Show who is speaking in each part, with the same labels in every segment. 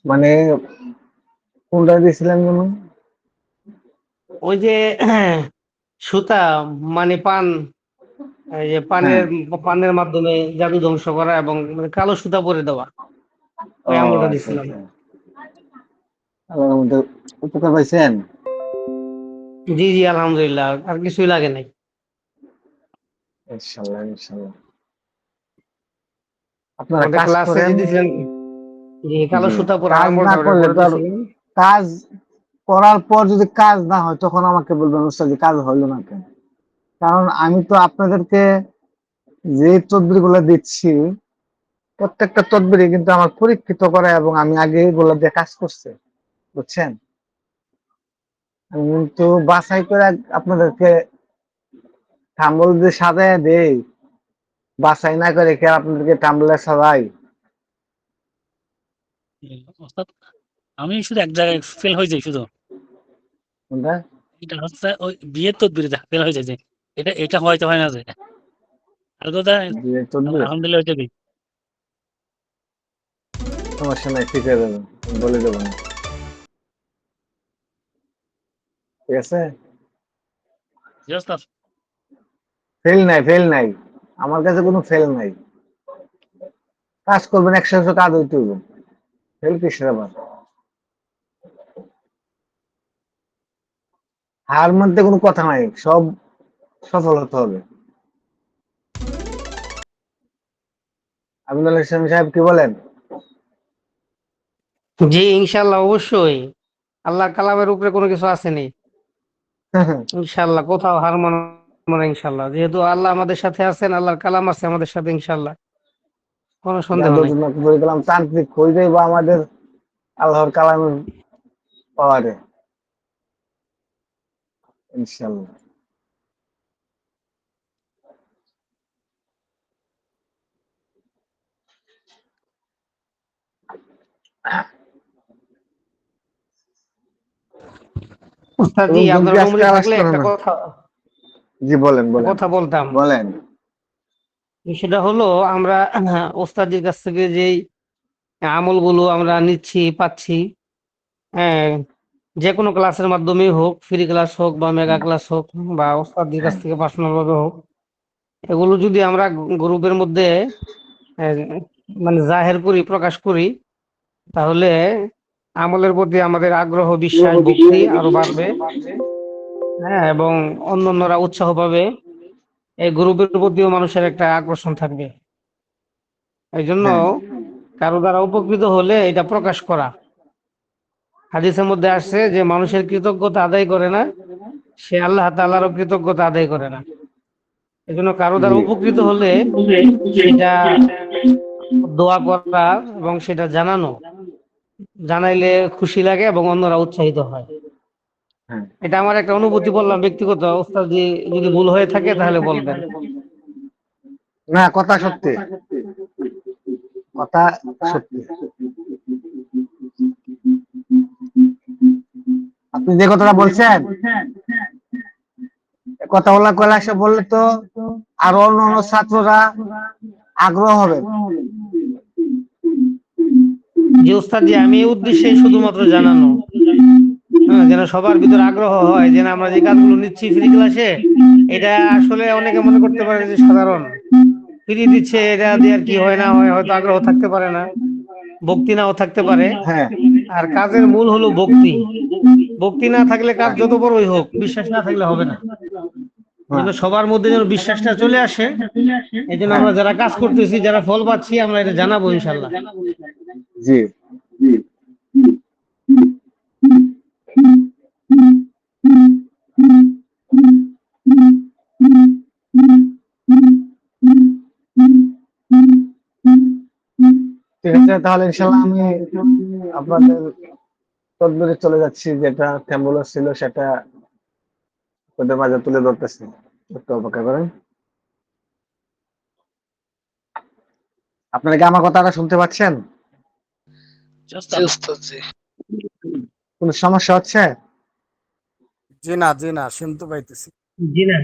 Speaker 1: মানে কোনটা দিয়েছিলেন যেন?
Speaker 2: ওই যে সুতা, মানে পান, এই যে
Speaker 1: হ্যাঁ।
Speaker 2: পানের মাধ্যমে জাদু ধ্বংস করা এবং মানে কালো সুতা পরে দেওয়া,
Speaker 1: ও
Speaker 2: ওই আমলটা
Speaker 1: আচ্ছা
Speaker 2: দিছিলাম।
Speaker 1: আচ্ছা। আল্লাহর মধ্যে উপকার পাইছেন?
Speaker 2: জি জি, আলহামদুলিল্লাহ, আর কিছুই লাগে নাই।
Speaker 1: ইনশাল্লাহ ইনশাল্লাহ। আপনারা
Speaker 2: আমাদের
Speaker 1: কাজ
Speaker 2: ক্লাসে যে
Speaker 1: করেন।
Speaker 2: দিছিলেন, যে কালো
Speaker 1: জি।
Speaker 2: সুতা পরা
Speaker 1: কাজ না
Speaker 2: আমলটা ওটা
Speaker 1: করলে
Speaker 2: করে
Speaker 1: তো আর
Speaker 2: দিছিলেন।
Speaker 1: কাজ করার পর যদি কাজ না হয় তখন আমাকে বলবেন উস্তাদ জি কাজ হইলো না কেন? কারণ আমি তো আপনাদেরকে যে তদবির গুলো দিচ্ছি প্রত্যেকটা তদবিরই কিন্তু আমার পরীক্ষিত করা এবং আমি আগে এগুলো দিয়ে কাজ করছি, বুঝছেন? আমি কিন্তু বাছাই করে আপনাদেরকে থাম্বল দিয়ে সাজায় দেই, বাছাই না করে কি আর আপনাদেরকে টাম্বলে সাজাই?
Speaker 3: অর্থাৎ আমি শুধু এক জায়গায় ফেল হয়ে যাই শুধু।
Speaker 1: কোনটা?
Speaker 3: এটা হচ্ছে ওই বিয়ের তদবিরে ফেল হয়ে যায় যে এটা হয়তো হয় না যে। আর কথা
Speaker 1: যে তদবির
Speaker 3: আলহামদুলিল্লাহ ওইটা দিই।
Speaker 1: সমস্যা নাই, ঠিক হয়ে যাবে, বলে দেবো না, ঠিক আছে?
Speaker 3: জি ওস্তাদ।
Speaker 1: ফেল নাই, ফেল নাই, আমার কাছে কোনো ফেল নাই। কাজ করবেন, 100 কাজ হইতে হইব, ফেল কিসের আবার? হার মানতে কোনো কথা নাই, সব সফল হতে হবে। আমিনুল ইসলাম সাহেব কি বলেন?
Speaker 2: জি ইনশাল্লাহ, অবশ্যই। আল্লাহর কালামের উপরে কোনো কিছু আসেনি। ইনশাল্লাহ কোথাও হার মানবো না ইনশাল্লাহ, যেহেতু আল্লাহ আমাদের সাথে আছেন, আল্লাহর কালাম আছে আমাদের সাথে, ইনশাল্লাহ কোনো সন্দেহ নাই।
Speaker 1: বলে দিলাম তান্ত্রিক হয়ে যাইবো আমাদের আল্লাহর কালামের পাওয়ারে, ইনশাল্লাহ।
Speaker 2: উস্তাদ জি,
Speaker 1: লোকজন
Speaker 2: আপনার
Speaker 1: কি আজকে
Speaker 2: অনুমতি
Speaker 1: আর
Speaker 2: থাকলে
Speaker 1: আসলো
Speaker 2: একটা
Speaker 1: না?
Speaker 2: কথা
Speaker 1: জি বলেন
Speaker 2: একটা
Speaker 1: বলেন
Speaker 2: কথা বলতাম।
Speaker 1: বলেন।
Speaker 2: সেটা হলো, আমরা ওস্তাদের কাছ থেকে যেই আমলগুলো আমরা নিচ্ছি পাচ্ছি, হ্যাঁ, যে কোনো ক্লাসের মাধ্যমেই হোক, ফ্রি ক্লাস হোক বা মেগা ক্লাস হোক, বা ওস্তাদের কাছ
Speaker 1: হ্যাঁ
Speaker 2: থেকে পার্সোনাল ভাবে হোক, এগুলো যদি আমরা গ্রুপের মধ্যে আহ, মানে জাহের করি, প্রকাশ করি, তাহলে আমলের প্রতি আমাদের আগ্রহ, বিশ্বাস, ভক্তি আরো বাড়বে। হ্যাঁ, এবং অন্যান্যরা উৎসাহ পাবে। এই গ্রুপের প্রতিও মানুষের একটা আকর্ষণ থাকবে। এই জন্য
Speaker 1: হ্যাঁ
Speaker 2: কারো দ্বারা উপকৃত হলে এটা প্রকাশ করা। হাদিসের মধ্যে আসছে যে মানুষের কৃতজ্ঞতা আদায় করে না, সে আল্লাহ তাআলারও কৃতজ্ঞতা আদায় করে না। এই জন্য কারো দ্বারা
Speaker 1: জি
Speaker 2: উপকৃত হলে সেটা দোয়া করা এবং সেটা জানানো, জানাইলে খুশি লাগে এবং অন্যরা উৎসাহিত হয়।
Speaker 1: হ্যাঁ।
Speaker 2: এটা আমার একটা অনুভূতি, বললাম ব্যক্তিগত। ওস্তাদ যদি ভুল হয়ে থাকে তাহলে বলবেন।
Speaker 1: না, কথা সত্যি, কথা সত্যি। আপনি যে কথাটা বলছেন, এ কথা বলা কৈলাসে বললে তো আরো অন্য অন্য ছাত্ররা আগ্রহ হবে।
Speaker 2: যে ওস্তাদ জি, আমি এই উদ্দেশ্যে শুধুমাত্র জানানো, হ্যাঁ, যেন সবার ভিতরে আগ্রহ হয়, যেন আমরা যে কাজগুলো নিচ্ছি ফ্রি ক্লাসে, এটা আসলে অনেকে মনে করতে পারে যে সাধারণ, ফ্রি দিচ্ছে, এটা দিয়ে আর কি হয় না হয়, হয়তো আগ্রহ থাকতে পারে না, ভক্তি নাও থাকতে পারে।
Speaker 1: হ্যাঁ
Speaker 2: আর কাজের মূল হলো ভক্তি। ভক্তি না থাকলে কাজ যত বড়ই হোক, বিশ্বাস না থাকলে হবে না। এই
Speaker 1: হ্যাঁ
Speaker 2: জন্য সবার মধ্যে যেন বিশ্বাসটা চলে আসে। এই জন্য
Speaker 1: হ্যাঁ।
Speaker 2: আমরা যারা কাজ করতেছি, যারা ফল পাচ্ছি, আমরা এটা জানাবো ইনশাল্লাহ।
Speaker 1: জি। ঠিক আছে, তাহলে ইনশাল্লাহ আমি আপনাদের তদবিরে চলে যাচ্ছি, যেটা অ্যাম্বুলেন্স ছিল সেটা ওদের মাঝে তুলে ধরতেছি, একটু অপেক্ষা করেন। আপনারা কি আমার কথাটা শুনতে পাচ্ছেন?
Speaker 3: জি
Speaker 4: জি
Speaker 3: ওস্তাদ।
Speaker 4: উস্তাদ জি।
Speaker 1: কোন সমস্যা হচ্ছে?
Speaker 4: জি না, শুনতে পাইতেছি।
Speaker 2: জি না।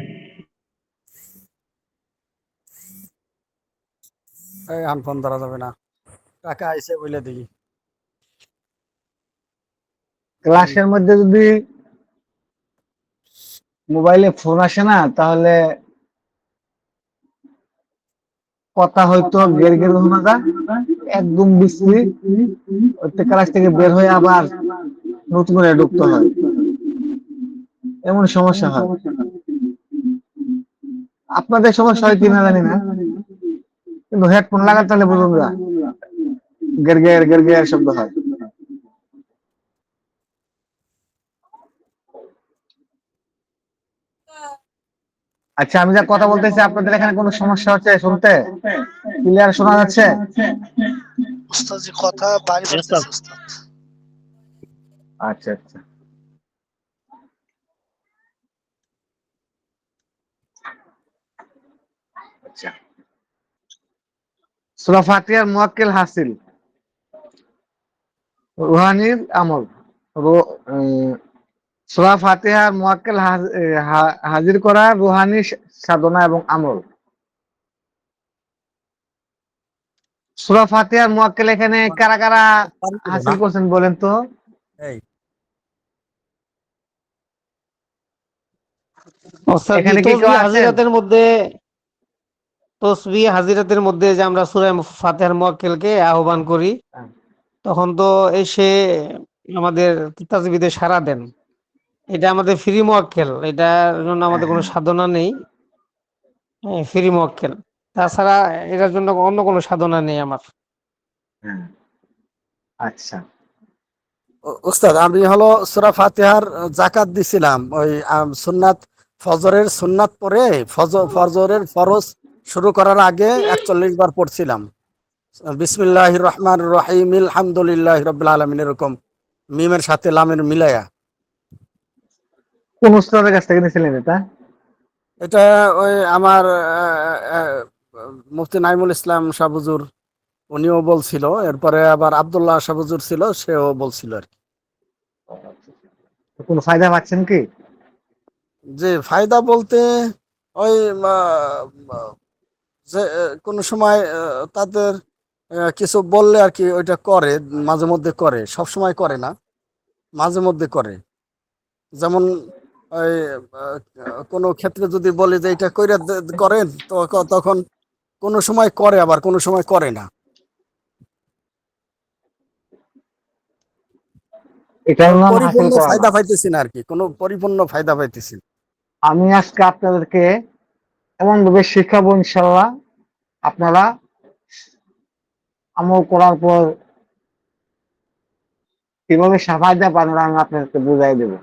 Speaker 4: এই আন ফোন ধরা যাবে না, টাকা আইসে বলে দেখি।
Speaker 1: ক্লাসের মধ্যে যদি মোবাইলে ফোন আসে না, তাহলে কথা হয়তো গের গের শোনা যায়, একদম বিশ্রী। ওই ক্লাস থেকে বের হয়ে আবার নতুন করে ঢুকতে হয়, এমন সমস্যা হয়। আপনাদের সমস্যা হয় কিনা জানি না, কিন্তু হেডফোন লাগাতে হলে বুঝুন যা গের গের গের গের শব্দ হয়। আচ্ছা, আমি যা কথা বলতেছি আপনাদের এখানে কোনো সমস্যা হচ্ছে শুনতে? ক্লিয়ার শোনা যাচ্ছে?
Speaker 4: উস্তাদ জি কথা বাইরে
Speaker 3: জি ওস্তাদ।
Speaker 4: পড়তেছে উস্তাদ।
Speaker 1: আচ্ছা আচ্ছা। আচ্ছা, সূরা ফাতিহার মুয়াক্কিল হাসিল, রুহানির আমল। সূরা ফাতিহার মুয়াক্কিল হাজির করা রুহানি সাধনা এবং আমল। সূরা ফাতিহার মুয়াক্কিল এখানে কারা কারা হাসিল করছেন বলেন তো?
Speaker 2: ওস্তাদ জি,
Speaker 1: এখানে কি কেউ আছেন?
Speaker 2: তসবিহ হাজিরাতের মধ্যে যে আমরা সূরা ফাতিহার মুয়াক্কিলকে আহ্বান করি, তখন তো এসে আমাদের তাজবিদে সাড়া দেন। এটা আমাদের ফ্রি মুয়াক্কিল, এটার জন্য আমাদের কোনো সাধনা নেই। হ্যাঁ, ফ্রি মুয়াক্কিল। তাছাড়া এটার জন্য অন্য কোনো সাধনা নেই আমার।
Speaker 1: হ্যাঁ, আচ্ছা।
Speaker 5: উস্তাদ আমি হলো সূরা ফাতিহার যাকাত দিছিলাম ওই সুন্নাত, ফজরের সুন্নাত পরে ফজরের ফরজ শুরু করার আগে ৪১ বার পড়ছিলাম বিসমিল্লাহির রহমানির রহিম আলহামদুলিল্লাহি রাব্বিল আলামিন, এরকম মিমের সাথে লামের মিলায়া।
Speaker 1: কোন উস্তাদের কাছ থেকে নিয়েছিলেন এটা?
Speaker 5: এটা ওই আমার মুফতি নাইমুল ইসলাম শাহ হুজুর, উনিও বলছিল, এরপরে আবার আব্দুল্লাহ শাহ হুজুর ছিল, সেও বলছিল আর কি।
Speaker 1: কোনো ফায়দা পাচ্ছেন কি?
Speaker 5: যে ফায়দা বলতে ওই যে কোনো সময় তাদের কিছু বললে আর কি ওইটা করে, মাঝে মধ্যে করে, সব সময় করে না, মাঝে মধ্যে করে। যেমন ওই কোনো ক্ষেত্রে যদি বলি যে এটা কইরা করেন, তো তখন কোনো সময় করে, আবার কোনো সময় করে না।
Speaker 1: এটার নাম হাসিল
Speaker 5: পরিপূর্ণ
Speaker 1: করা না।
Speaker 5: ফায়দা পাইতেছি না আর কি, কোনো পরিপূর্ণ ফায়দা পাইতেছি না।
Speaker 1: আমি আজকে আপনাদেরকে এমন ভাবে শিখাবো ইনশাল্লাহ, আপনারা আমল করার পর কিভাবে সাফায়দা পাবেন আমি আপনাদেরকে বুঝাই দেবো।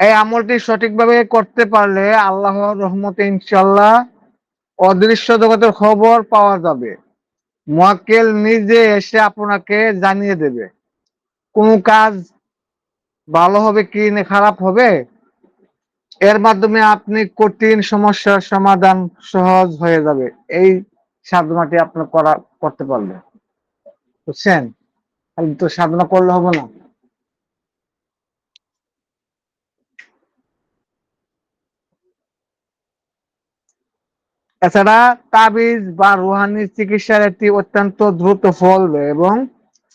Speaker 1: এই আমলটি সঠিকভাবে করতে পারলে আল্লাহর রহমতে ইনশাল্লাহ অদৃশ্য জগতের খবর পাওয়া যাবে। মুয়াক্কিল নিজে এসে আপনাকে জানিয়ে দেবে কোন কাজ ভালো হবে কি না খারাপ হবে। এর মাধ্যমে আপনি কঠিন সমস্যার সমাধান সহজ হয়ে যাবে। এই সাধনাটি আপনি করতে পারবেন, বুঝছেন? খালি তো সাধনা করলে হবে না। এছাড়া তাবিজ বা রুহানি চিকিৎসার একটি অত্যন্ত দ্রুত ফল দেয় এবং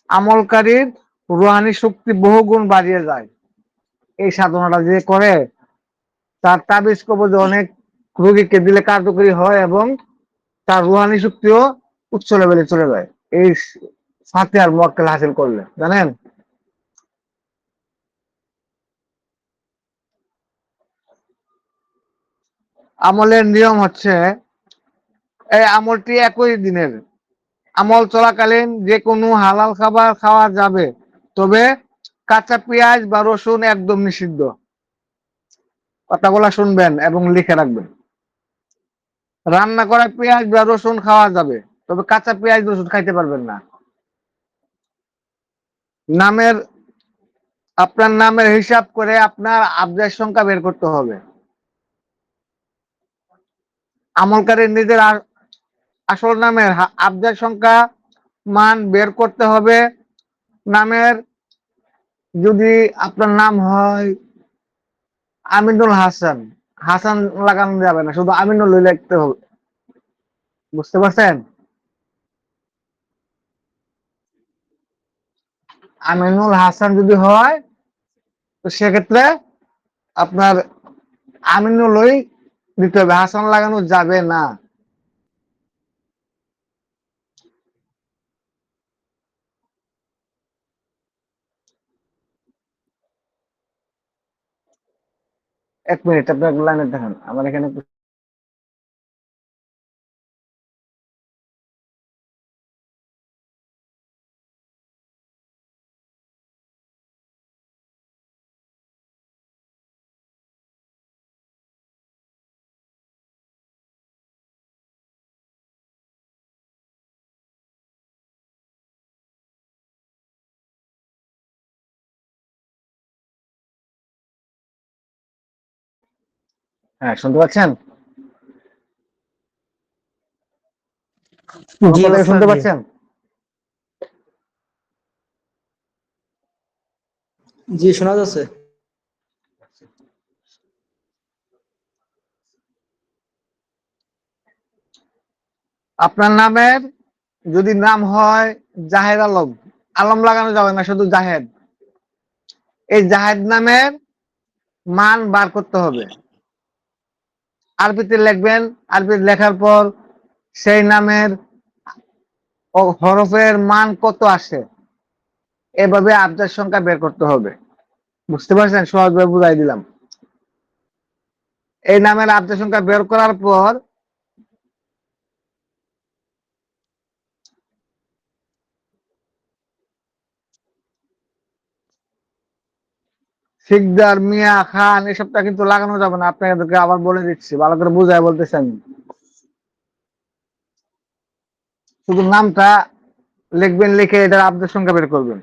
Speaker 1: আমলকারীর রুহানি শক্তি বহুগুণ বাড়িয়ে যায়। এই সাধনাটা যে করে তার তাবিজ কবজ অনেক রোগীকে দিলে কার্যকরী হয় এবং তার রুহানি শক্তিও উচ্চ লেভেলে চলে যায় এই ফাতিহার মুয়াক্কিল হাসিল করলে, জানেন? আমলের নিয়ম হচ্ছে, এই আমলটি 21 দিনের। আমল চলাকালীন যে কোনো হালাল খাবার খাওয়া যাবে, তবে কাঁচা পেঁয়াজ বা রসুন একদম নিষিদ্ধ। কথাগুলা শুনবেন এবং লিখে রাখবেন। রান্না করা পেঁয়াজ বা রসুন খাওয়া যাবে, তবে কাঁচা পেঁয়াজ রসুন খাইতে পারবেন না। নামের আপনার নামের হিসাব করে আপনার আবজার সংখ্যা বের করতে হবে। আমলকারীর নিজের আসল নামের আবজার সংখ্যা মান বের করতে হবে। নামের যদি আপনার নাম হয় আমিনুল হাসান, হাসান লাগানো যাবে না, শুধু আমিনুল লিখতে হবে। বুঝতে পারছেন? আমিনুল হাসান যদি হয় তো সেক্ষেত্রে আপনার আমিনুলই দিতে হবে, হাসান লাগানো যাবে না। এক মিনিট, আপনার লাইনে দেখেন, আমার এখানে হ্যাঁ, শুনতে পাচ্ছেন? আমার
Speaker 2: জি
Speaker 1: কথা কি
Speaker 2: ওস্তাদ
Speaker 1: শুনতে
Speaker 2: জি।
Speaker 1: পাচ্ছেন?
Speaker 6: জি, শোনা যাচ্ছে।
Speaker 1: আপনার নামের যদি নাম হয় জাহেদ আলম, আলম লাগানো যাবে না, শুধু জাহেদ। এই জাহেদ নামের মান বার করতে হবে। আরবিতে লিখবেন, আরবিতে লেখার পর সেই নামের হরফের মান কত আসে, এভাবে আবজাদ সংখ্যা বের করতে হবে। বুঝতে পারছেন? সহজভাবে বুঝাই দিলাম। এই নামের আবজাদ সংখ্যা বের করার পর শিকদার, মিয়া, খান এসবটা কিন্তু লাগানো যাবে না। আপনাদেরকে আবার বলে দিচ্ছি, ভালো করে বুঝাই বলতেছি আমি। শুধু নামটা লিখবেন, লিখে এটার আবজাদ সংখ্যা বের করবেন।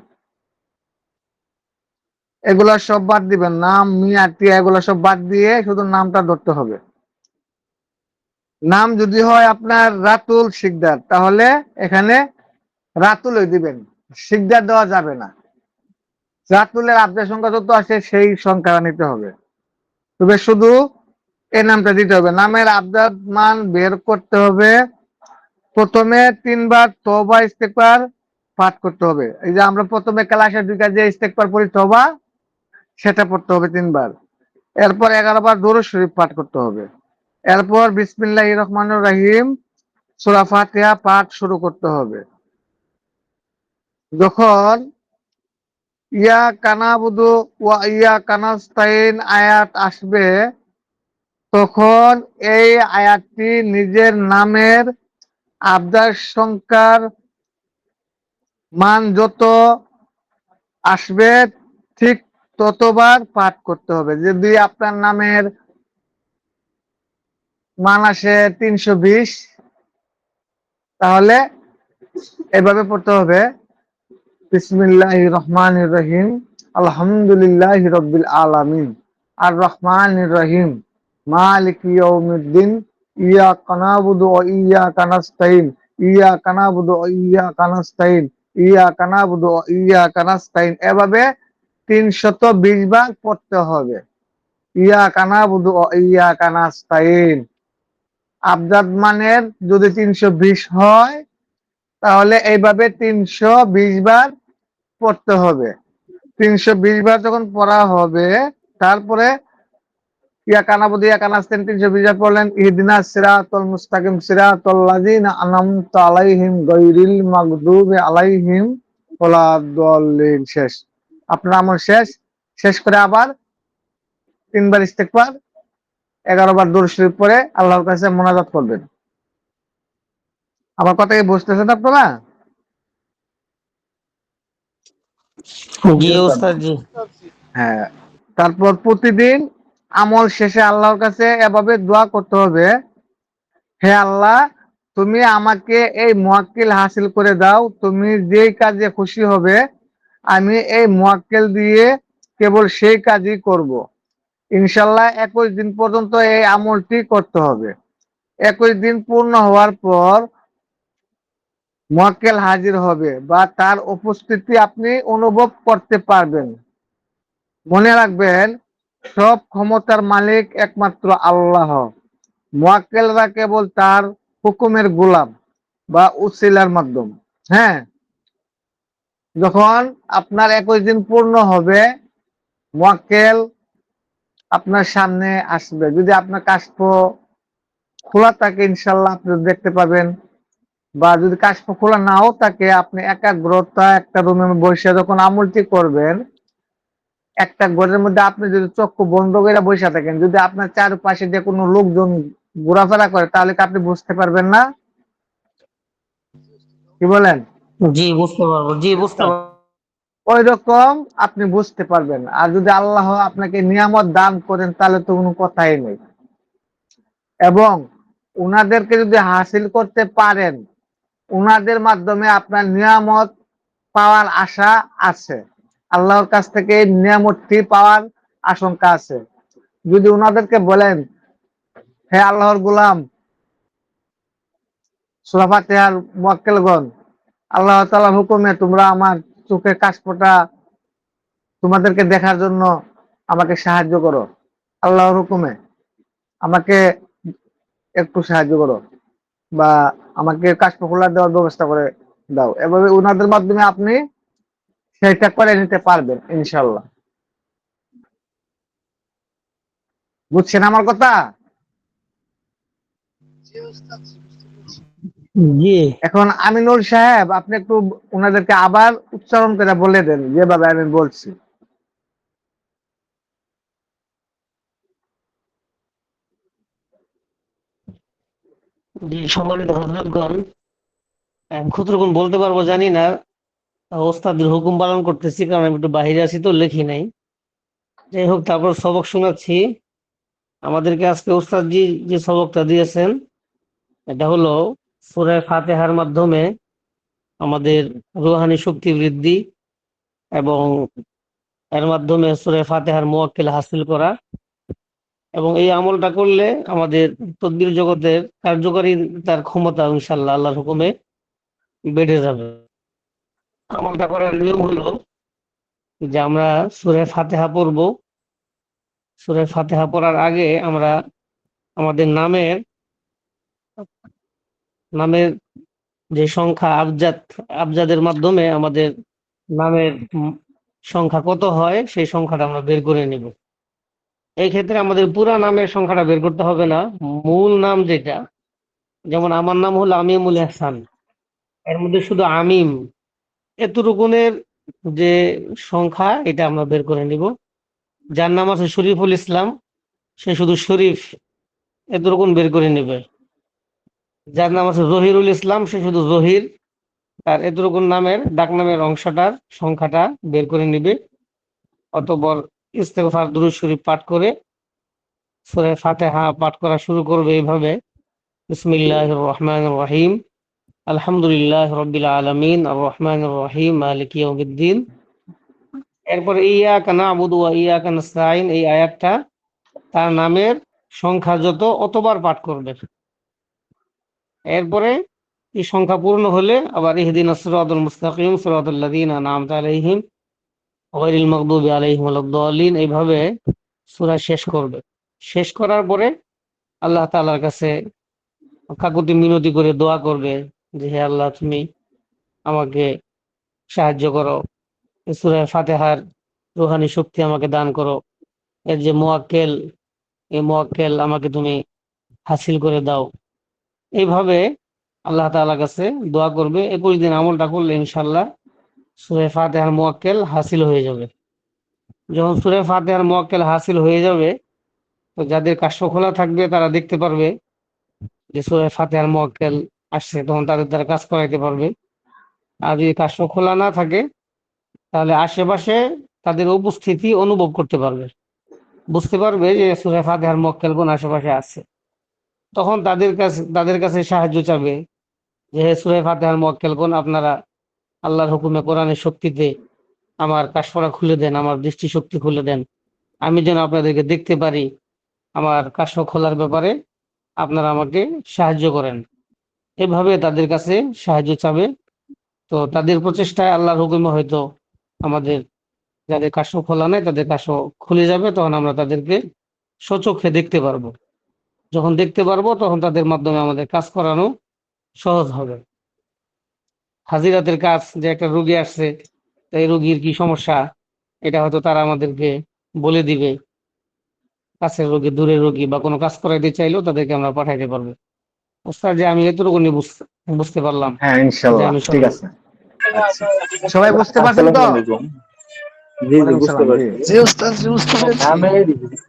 Speaker 1: এগুলা সব বাদ দিবেন, নাম, মিয়া, টিয়া এগুলা সব বাদ দিয়ে শুধু নামটা ধরতে হবে। নাম যদি হয় আপনার রাতুল শিকদার, তাহলে এখানে রাতুলই দিবেন, শিকদার দেওয়া যাবে না। রাতুলের আবজাদ সংখ্যা যত আছে সেই সংখ্যা নিতে হবে, তবে শুধু এই নামটা দিতে হবে। নামের আবজাদ মান বের করতে হবে। প্রথমে 3 বার তওবা ইস্তেগফার পাঠ করতে হবে। এই যে আমরা প্রথমে ক্লাসে ঢুকে যে ইস্তেগফার পড়ি তওবা, সেটা পড়তে হবে 3 বার। এরপর 11 বার দরুদ শরীফ পাঠ করতে হবে। এরপর বিসমিল্লাহির রহমানির রহিম সূরা ফাতিহা পাঠ শুরু করতে হবে। যখন ইয়াকা নাবুদু ওয়া ইয়াকা নাস্তাইন আয়াত আসবে, তখন এই আয়াতটি নিজের নামের আবদার সংখ্যার মান যত আসবে ঠিক ততবার পাঠ করতে হবে। যদি আপনার নামের মান আসে 320, তাহলে এভাবে পড়তে হবে, বিসমিল্লাহির রহমানির রহিম আলহামদুলিল্লাহি রাব্বিল আলামিন আর রহমানির রহিম মালিকি ইয়াউমিদ্দিন ইয়াকা নাবুদু ওয়া ইয়াকা নাস্তাইন ইয়াকা নাবুদু ওয়া ইয়াকা নাস্তাইন ইয়াকা নাবুদু ওয়া ইয়াকা নাস্তাইন। এভাবে 320 বার পড়তে হবে। ইয়াকা নাবুদু ওয়া ইয়াকা নাস্তাইন। আবজাদ মানের যদি 320 হয়, তাহলে এইভাবে 320 বার পড়তে হবে। 320 বার যখন পড়া হবে, তারপরে ইয়াকা নাবুদু ইয়াকা নাস্তাইন 320 বার পড়লেন, ইহদিনাস সিরাতাল মুস্তাকিম সিরাতাল লাযিনা আনআমতা আলাইহিম গায়রিল মাগদুবি আলাইহিম ওয়ালাদ-দাল্লিন। শেষ। আপনার আমল শেষ। শেষ করে আবার 3 বার ইস্তেগফার, 11 বার দরুদ শরীফ পড়ে আল্লাহর কাছে মোনাজাত করবেন। আমার কথা কি বুঝতেছেন আপনারা?
Speaker 2: জি ওস্তাদ জি।
Speaker 1: হ্যাঁ। তারপর প্রতিদিন আমল শেষে আল্লাহর কাছে এভাবে দোয়া করতে হবে, হে আল্লাহ, তুমি আমাকে এই মুয়াক্কিল হাসিল করে দাও। তুমি যেই কাজে খুশি হবে আমি এই মুয়াক্কিল দিয়ে কেবল সেই কাজই করব। ইনশাল্লাহ 21 দিন পর্যন্ত এই আমলটি করতে হবে। 21 দিন পূর্ণ হওয়ার পর মুয়াক্কিল হাজির হবে বা তার উপস্থিতি আপনি অনুভব করতে পারবেন। মনে রাখবেন, সব ক্ষমতার মালিক একমাত্র আল্লাহ। মুয়াক্কেলরা কেবল তার হুকুমের গোলাম বা উসিলার মাধ্যম। হ্যাঁ, যখন আপনার 21 দিন পূর্ণ হবে, মুয়াক্কেল আপনার সামনে আসবে। যদি আপনার কাশফ খোলা থাকে, ইনশাল্লাহ আপনি দেখতে পাবেন। বা যদি কাশফ খোলা নাও থাকে, আপনি একাগ্রতা একটা রুমে বসে যখন আমলটি করবেন, একটা ঘরের মধ্যে আপনি যদি চক্ষু বন্ধ করে বসে থাকেন, যদি আপনার চারপাশে যে কোনো লোকজন ঘোরাফেরা করে, তাহলে কি আপনি বুঝতে পারবেন না? কি বলেন?
Speaker 2: জি বুঝতে পারবো, জি বুঝতে
Speaker 3: উস্তাদ,
Speaker 2: পারবো।
Speaker 1: ওই রকম আপনি বুঝতে পারবেন। আর যদি আল্লাহ আপনাকে নিয়ামত দান করেন, তাহলে তো কোনো কথাই নেই। এবং উনাদেরকে যদি হাসিল করতে পারেন, উনাদের মাধ্যমে আপনার নিয়ামত পাওয়ার আশা আছে। আল্লাহর কাছ থেকে এই নিয়ামতটি পাওয়ার আশঙ্কা আছে। যদি উনাদেরকে বলেন, হে আল্লাহর গোলাম, সূরা ফাতিহার মুয়াক্কেলগণ, আল্লাহ তাআলার হুকুমে তোমরা আমার চোখের কাশফটা তোমাদেরকে দেখার জন্য আমাকে সাহায্য করো। আল্লাহর হুকুমে আমাকে একটু সাহায্য করো, বা আমাকে কাশফ খোলা দেওয়ার ব্যবস্থা করে দাও। এভাবে উনাদের মাধ্যমে আপনি সেটা করে নিতে পারবেন ইনশাল্লাহ। বুঝছেন আমার কথা?
Speaker 4: জি উস্তাদ, জি, বুঝতে পেরেছি।
Speaker 2: জি
Speaker 1: এখন আমিনুল সাহেব, আপনি একটু ওনাদেরকে আবার উচ্চারণ করে বলে দেন যেভাবে আমি বলছি।
Speaker 2: জি, সম্মানিত হযরতগণ, কতটুকুন বলতে পারবো জানি না। ওস্তাদের হুকুম পালন করতেছি, কারণ আমি একটু বাইরে আছি তো লেখি নাই। যাই হোক, তারপর সবক শোনাচ্ছি। আমাদেরকে আজকে ওস্তাদ জি যে সবকটা দিয়েছেন, এটা হলো সূরা ফাতিহার মাধ্যমে আমাদের রুহানি শক্তি বৃদ্ধি এবং এর মাধ্যমে সূরা ফাতিহার মুওয়াক্কেল হাসিল করা। এবং এই আমলটা করলে আমাদের তদবির জগতের কার্যকারিতার ক্ষমতা ইনশাআল্লাহ আল্লাহর হুকুমে বেড়ে যাবে। আমলটা করার নিয়ম হলো যে আমরা সূরা ফাতিহা পড়ব। সূরা ফাতিহা পড়ার আগে আমরা আমাদের নামের যে সংখ্যা আবজাদের মাধ্যমে আমাদের নামের সংখ্যা কত হয় সেই সংখ্যাটা আমরা বের করে নিব। এই ক্ষেত্রে আমাদের পুরা নামের সংখ্যাটা বের করতে হবে না। মূল নাম যেটা, যেমন আমার নাম হলো আমিমুল এহসান, এর মধ্যে শুধু আমিম এতটুকুনের যে সংখ্যা, এটা আমরা বের করে নিব। যার নাম আছে শরীফুল ইসলাম, সে শুধু শরীফ এতটুকুন বের করে নেবে। যার নাম আছে জহিরুল ইসলাম, সে শুধু জহির তার এতটুকুন নামের ডাক নামের অংশটার সংখ্যাটা বের করে নিবে। অতঃপর ইস্তেগফার দুরূদ শরীফ পাঠ করে সূরা ফাতিহা পাঠ করা শুরু করবে এইভাবে: বিসমিল্লাহির রহমানির রহিম, আলহামদুলিল্লাহি রাব্বিল আলামিন, আর রহমানির রহিম, মালিকি ইয়াউমিদ্দিন। এরপরে ইয়াকা না'বুদু ওয়া ইয়াকা নাস্তাঈন, এই আয়াতটা তার নামের সংখ্যা যত অতবার পাঠ করবে। এরপরে এই সংখ্যা পূর্ণ হলে আবার ইহদিনাস সিরাতাল মুস্তাকিম, সিরাতাল লাযীনা আন'আমতা আলাইহিম গায়রিল মাগদুবি আলাইহিম ওয়ালাদ-দাল্লিন, এইভাবে সূরা শেষ করবে। শেষ করার পরে আল্লাহ তাআলার কাছে কাকুতি মিনতি করে দোয়া করবে যে, হে আল্লাহ, তুমি আমাকে সাহায্য করো, এই সূরা ফাতিহার রুহানি শক্তি আমাকে দান করো, এর যে মুওয়াক্কেল, এই মুওয়াক্কেল আমাকে তুমি হাসিল করে দাও। এইভাবে আল্লাহ তাআলার কাছে দোয়া করবে। 21 দিন আমলটা করলে ইনশাআল্লাহ সূরা ফাতিহার মুওয়াক্কেল হাসিল হয়ে যাবে। যখন সূরা ফাতিহার মুওয়াক্কেল হাসিল হয়ে যাবে, তো যাদের কাশফ খোলা থাকবে তারা দেখতে পারবে যে সূরা ফাতিহার মুওয়াক্কেল আসছে, তখন তাদের দ্বারা কাজ করাইতে পারবে। আর যদি কাশফ খোলা না থাকে, তাহলে আশেপাশে তাদের উপস্থিতি অনুভব করতে পারবে, বুঝতে পারবে যে সূরা ফাতিহার মুওয়াক্কেল কোন আশেপাশে আছে। তখন তাদের কাছে সাহায্য চাবে যে, হে সূরা ফাতিহার মুওয়াক্কেল কোন, আপনারা আল্লাহর হুকুমে কোরআনের শক্তিতে আমার কাশফরা খুলে দেন, আমার দৃষ্টি শক্তি খুলে দেন, আমি যেন আপনাদেরকে দেখতে পারি। আমার কাশফ খোলার ব্যাপারে আপনারা আমাকে সাহায্য করেন। এভাবে তাদের কাছে সাহায্য চাবে। তো তাদের প্রচেষ্টায় আল্লাহর হুকুমে হয়তো আমাদের যাদের কাশো খোলা নাই তাদের কাশো খুলে যাবে, তখন আমরা তাদেরকে স্বচক্ষে দেখতে পারবো। যখন দেখতে পারবো তখন তাদের মাধ্যমে আমাদের কাজ করানো সহজ হবে। হাজিরাতের কাজ, যে একটা রোগী আসছে, তো এই রোগীর কি সমস্যা, এটা হয়তো তারা আমাদেরকে বলে দিবে। কাছের রোগী, দূরের রোগী বা কোনো কাজ করাইতে চাইলেও তাদেরকে আমরা পাঠাইতে পারবো। ওস্তাদ, যে আমি এতটুকু বুঝতে পারলাম
Speaker 1: হ্যাঁ,
Speaker 2: যে
Speaker 1: ইনশাল্লাহ
Speaker 2: আমি
Speaker 1: ঠিক
Speaker 2: সঠিক।
Speaker 1: আছে। আচ্ছা, সবাই বুঝতে পারছেন তো?
Speaker 7: আসসালামু আলাইকুম। জি জি
Speaker 1: ওয়ালাইকুম
Speaker 7: বুঝতে
Speaker 1: সালাম। জি,
Speaker 7: পারছি।
Speaker 4: জি ওস্তাদ জি বুঝতে পেরেছি।
Speaker 7: নামের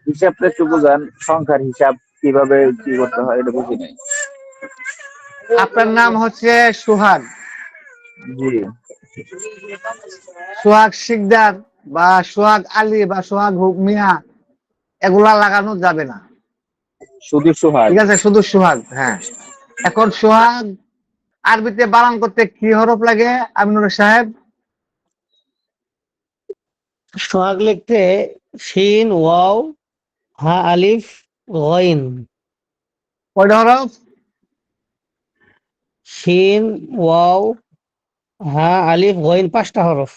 Speaker 7: হিসাবটা একটু বুঝান, সংখ্যার হিসাব কিভাবে কি করতে হয় এটা বুঝি নাই।
Speaker 1: আপনার নাম হচ্ছে সোহাগ,
Speaker 7: জি।
Speaker 1: সোহাগ শিকদার বা সোহাগ আলী বা সোহাগ মিয়া, এগুলা লাগানো যাবে না।
Speaker 7: শুধু সোহাগ।
Speaker 1: ঠিক আছে, শুধু সোহাগ। হ্যাঁ, এখন সোহাগ আরবিতে বানান করতে কি হরফ লাগে আমিনুর সাহেব?
Speaker 2: সোহাগ লিখতে শিন, ওয়াও, হা, আলিফ, গইন।
Speaker 1: কয়টা হরফ?
Speaker 2: শিন, ওয়াও, হা, আলিফ, গইন, 5টা হরফ।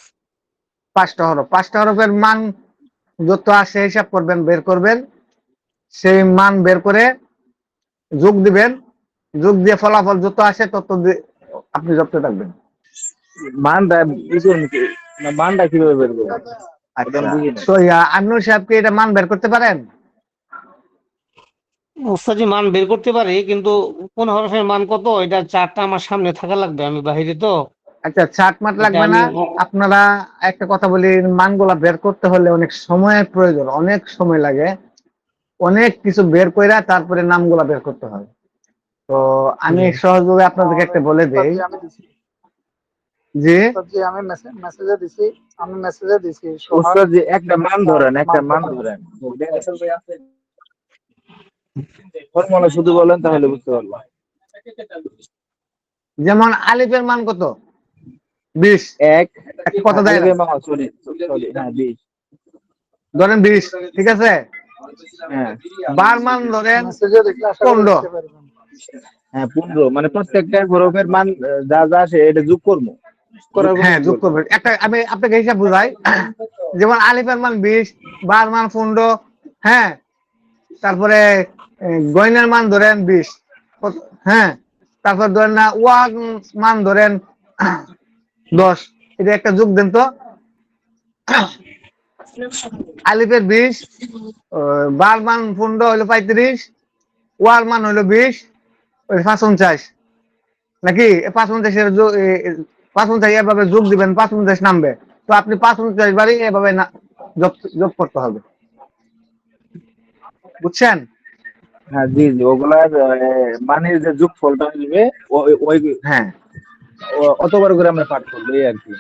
Speaker 1: 5টা হরফ। 5টা হরফের মান যত আসে হিসাব করবেন, বের করবেন। সেই মান বের করে যোগ দিবেন। যোগ দিয়ে ফলাফল যত আসে তত আপনি জপতে থাকবেন।
Speaker 7: মানটা মানটা কিভাবে বের করবো ওটা আমি
Speaker 1: আচ্ছা,
Speaker 7: বুঝি নাই।
Speaker 1: তো আমিনুর সাহেব কি এটা মান বের করতে পারেন?
Speaker 2: ওস্তাদি, মান বের করতে পারি, কিন্তু কোন হরফের মান কত এটা চারটা আমার সামনে থাকা লাগবে। আমি বাহিরে তো,
Speaker 1: আচ্ছা, চাটমাট
Speaker 2: এটা
Speaker 1: লাগবে
Speaker 2: আমি।
Speaker 1: না। আপনারা একটা কথা বলি, মানগুলা বের করতে হলে অনেক সময়ের প্রয়োজন, অনেক সময় লাগে। অনেক কিছু বের কইরা তারপরে নামগুলা বের করতে হয়। তো আমি
Speaker 2: জি।
Speaker 1: সহজভাবে আপনাদেরকে একটা বলে
Speaker 4: ওস্তাদ
Speaker 1: দেই
Speaker 4: জি আমি দিছি।
Speaker 1: যে
Speaker 4: ওস্তাদ জি আমি মেসেজে দিছি। আমি মেসেজে দিছি সোহাগ
Speaker 7: ওস্তাদ যে একটা মান ধরেন, একটা
Speaker 4: মান
Speaker 7: মান
Speaker 4: কত।
Speaker 7: ধরেন, ফর্মুলা শুধু বলেন তাহলে বুঝতে পারবো।
Speaker 1: যেমন আলিফের মান কত? 20।
Speaker 7: এক
Speaker 1: একটা কথা দেয় না,
Speaker 7: আলিফের মান সরি সরি হ্যাঁ 20।
Speaker 1: ধরেন 20, ঠিক আছে।
Speaker 7: হ্যাঁ
Speaker 1: বার মান ধরেন
Speaker 4: মেসেজে দেখলে আশা করি
Speaker 1: 15।
Speaker 4: দেখতে পারবেন।
Speaker 7: হ্যাঁ 15, মানে প্রত্যেকটা হরফের মান যা যা আসে এটা যোগ করবো, করার পর
Speaker 1: হ্যাঁ,
Speaker 7: কি
Speaker 1: যোগ
Speaker 7: করবো?
Speaker 1: করবেন। একটা আমি আপনাকে হিসাব বুঝাই। যেমন আলিফের মান 20, বার মান 15, হ্যাঁ। তারপরে গয়নার মান ধরেন 20, হ্যাঁ। তারপর ধরেন না ওয়াগ মান ধরেন 10। এটা একটা যোগ দেন তো। আলিফের 20, বার মান 15 হইলো 35, ওয়ার মান হইলো 20, ওই 45 নাকি? 45 45 এভাবে যোগ দিবেন, 45 নামবে। তো আপনি 45 বারই এভাবে যোগ যোগ করতে হবে, বুঝছেন?
Speaker 7: হ্যাঁ জি জি, ওগুলার মানের যে যোগফলটা আসবে ওই ওই
Speaker 1: হ্যাঁ,
Speaker 7: অতবার করে আমরা পাঠ করবো এই আর কি।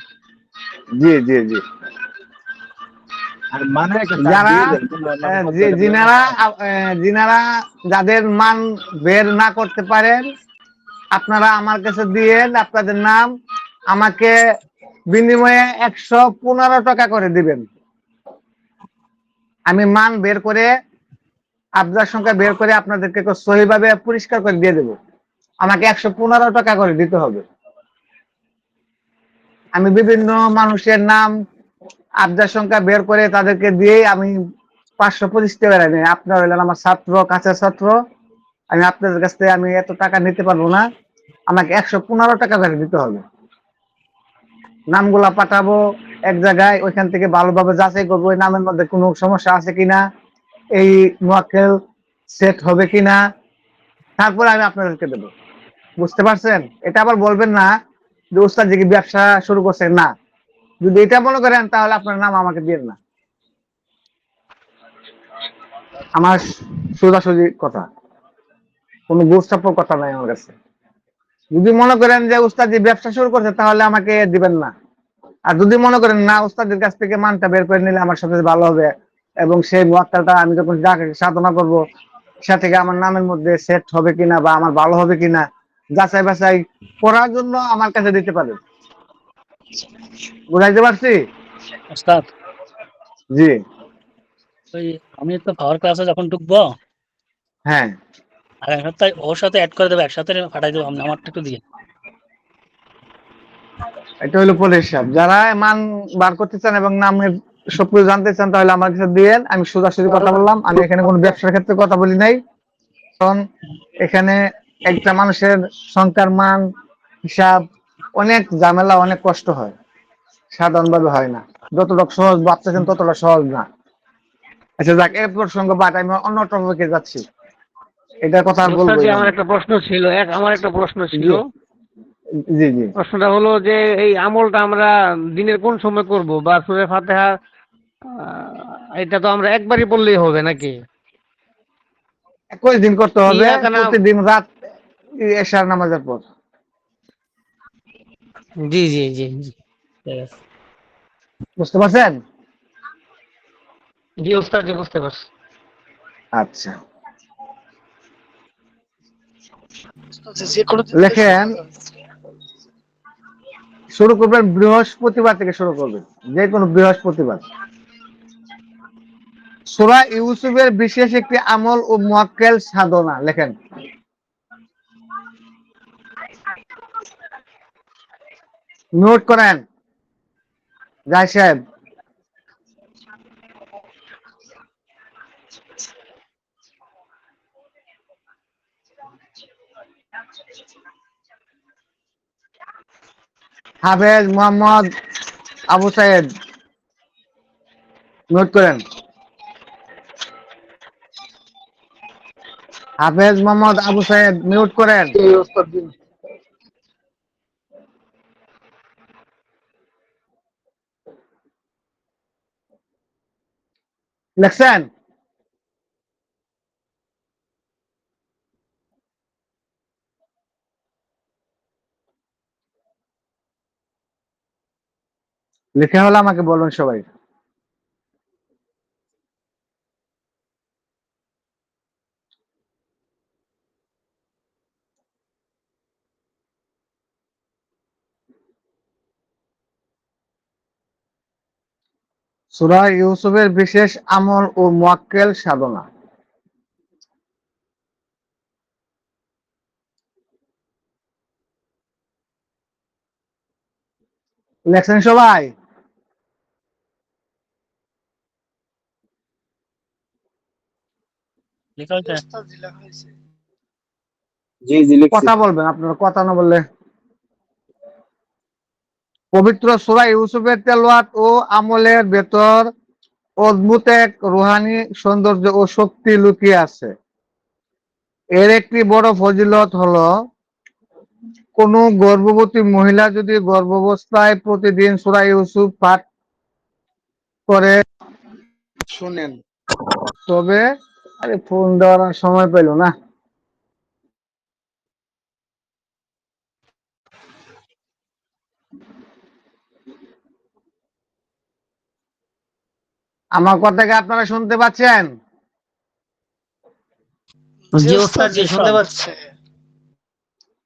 Speaker 1: জি জি জি।
Speaker 7: আর মানে একটা চাপ
Speaker 1: যারা
Speaker 7: দিয়ে দেন, তোমরা মানে শব্দটা বুঝে
Speaker 1: যিনারা যিনারা যাদের মান বের না করতে পারেন, আপনারা আমার কাছে দিয়েন আপনাদের নাম, আমাকে বিনিময়ে 115 টাকা করে দিবেন। আমি মান বের করে, আবদার সংখ্যা বের করে আপনাদেরকে সহিভাবে পরিষ্কার করে দিয়ে দেবো। আমাকে 115 টাকা করে দিতে হবে। আমি বিভিন্ন মানুষের নাম, আবদার সংখ্যা বের করে তাদেরকে দিয়ে আমি 525 টাকা নেই। আপনারা হলেন আমার ছাত্র, কাছের ছাত্র। আমি আপনাদের কাছ থেকে আমি এত টাকা নিতে পারবো না। আমাকে 115 টাকা করে দিতে হবে। নামগুলা পাঠাবো এক জায়গায়, ওইখান থেকে ভালোভাবে যাচাই করবো ওই নামের মধ্যে কোনো সমস্যা আছে কিনা, এই মোয়াক্কেল সেট হবে কিনা, তারপরে আমি আপনাদেরকে দেবো। বুঝতে পারছেন? এটা আবার বলবেন না যে উস্তাদ জি কি ব্যবসা শুরু করছেন, না। যদি এটা মনে করেন তাহলে আপনার নাম আমাকে দিন না। আমার সোজাসুজি কথা, কোনো গুস্তাপর কথা নাই আমার কাছে। যদি মনে করেন যে উস্তাদ জি ব্যবসা শুরু করছে তাহলে আমাকে দিবেন না। আর যদি মনে করেন না, উস্তাদের কাছ থেকে মানটা বের করে নিলে আমার সাথে ভালো হবে, এবং সেই মোয়াক্কেলটা আমি যখন যাকে সাধনা করবো সে থেকে আমার নামের মধ্যে সেট হবে কিনা বা আমার ভালো হবে কিনা যাচাই বাছাই করার জন্য আমার কাছে দিতে পারেন। বুঝাইতে পারছি?
Speaker 3: ওস্তাদ,
Speaker 1: জি।
Speaker 3: ওই আমি তো পাওয়ার ক্লাসে যখন ঢুকবো
Speaker 1: হ্যাঁ,
Speaker 3: আগামী সপ্তাহে ওর সাথে অ্যাড করে দেবো, একসাথে পাঠাই দেবো। আপনি আমারটা একটু দিয়ে।
Speaker 1: এটা হলো পরের হিসাব। যারা মান বার করতে চান এবং নামের সবকিছু জানতে চান তাহলে আমার কাছে দিয়েন, আমি সোজাসুজি কথা বললাম। আমি এখানে কোনো ব্যবসার ক্ষেত্রে কথা বলি নাই, কারণ এখানে একটা মানুষের সংখ্যার মান হিসাব অনেক ঝামেলা, অনেক কষ্ট হয়, সাধারণভাবে হয় না। যতটা সহজ ভাবতেছেন ততটা সহজ না। আচ্ছা যাক, এর প্রসঙ্গ বাদ, আমি অন্য টপিকে যাচ্ছি, এটার কথা আর বলবো
Speaker 2: ওস্তাদ জি,
Speaker 1: না
Speaker 2: আমার
Speaker 1: আমি।
Speaker 2: একটা প্রশ্ন ছিল, আমার একটা প্রশ্ন ছিল।
Speaker 1: জি জি জি।
Speaker 2: প্রশ্নটা হলো যে এই আমলটা আমরা দিনের কোন সময় করব, বা সূরা ফাতিহা এটা তো আমরা একবারই পড়লেই হবে নাকি?
Speaker 1: 21 দিন করতে হবে,
Speaker 2: ইয়াকা না।
Speaker 1: প্রতিদিন রাত এশার নামাজের পর।
Speaker 2: জি জি জি জি, ঠিক আছে।
Speaker 1: বুঝতে পারছেন?
Speaker 2: জি ওস্তাদ জি, বুঝতে পারছি।
Speaker 1: আচ্ছা,
Speaker 4: যে কোনো দিন থেকে শুরু
Speaker 1: লেখেন,
Speaker 4: করা যাবে।
Speaker 1: শুরু করবেন বৃহস্পতিবার থেকে শুরু করবেন, যে কোনো বৃহস্পতিবার। সূরা ইউসুফের বিশেষ একটি আমল ও মুয়াক্কেল সাধনা, লেখেন। নোট করেন জাহিদ সাহেব। হাফেজ মোহাম্মদ আবু সাইদ, নোট করেন। হাফেজ মোহাম্মদ আবু সাইদ, মিউট করেন।
Speaker 4: এই ওস্তাদ দিন।
Speaker 1: লিখছেন? লিখে হলে আমাকে বলুন সবাই। সূরা ইউসুফের বিশেষ আমল ও মুয়াক্কেল সাধনা, লেখছেন সবাই?
Speaker 3: লেখা হয়েছে?
Speaker 4: ওস্তাদ জি লেখা হয়েছে।
Speaker 7: জি জি লিখছি।
Speaker 1: কথা বলবেন, আপনারা কথা না বললে। পবিত্র সূরা ইউসুফের তেলাওয়াত ও আমলের ভেতর অদ্ভুত এক রুহানি সৌন্দর্য ও শক্তি লুকিয়ে আছে। এর একটি বড় ফজিলত হলো, কোন গর্ভবতী মহিলা যদি গর্ভাবস্থায় প্রতিদিন সূরা ইউসুফ পাঠ করে শুনেন, তবে, আরে ফোন দেওয়ার আর সময় পেল না। আমার কথাকে আপনারা শুনতে পাচ্ছেন?
Speaker 4: জি
Speaker 2: জি
Speaker 4: ওস্তাদ
Speaker 2: ওস্তাদ
Speaker 4: জি,
Speaker 2: জি, শুনতে
Speaker 4: শোনা
Speaker 2: পাচ্ছি।
Speaker 4: যাচ্ছে।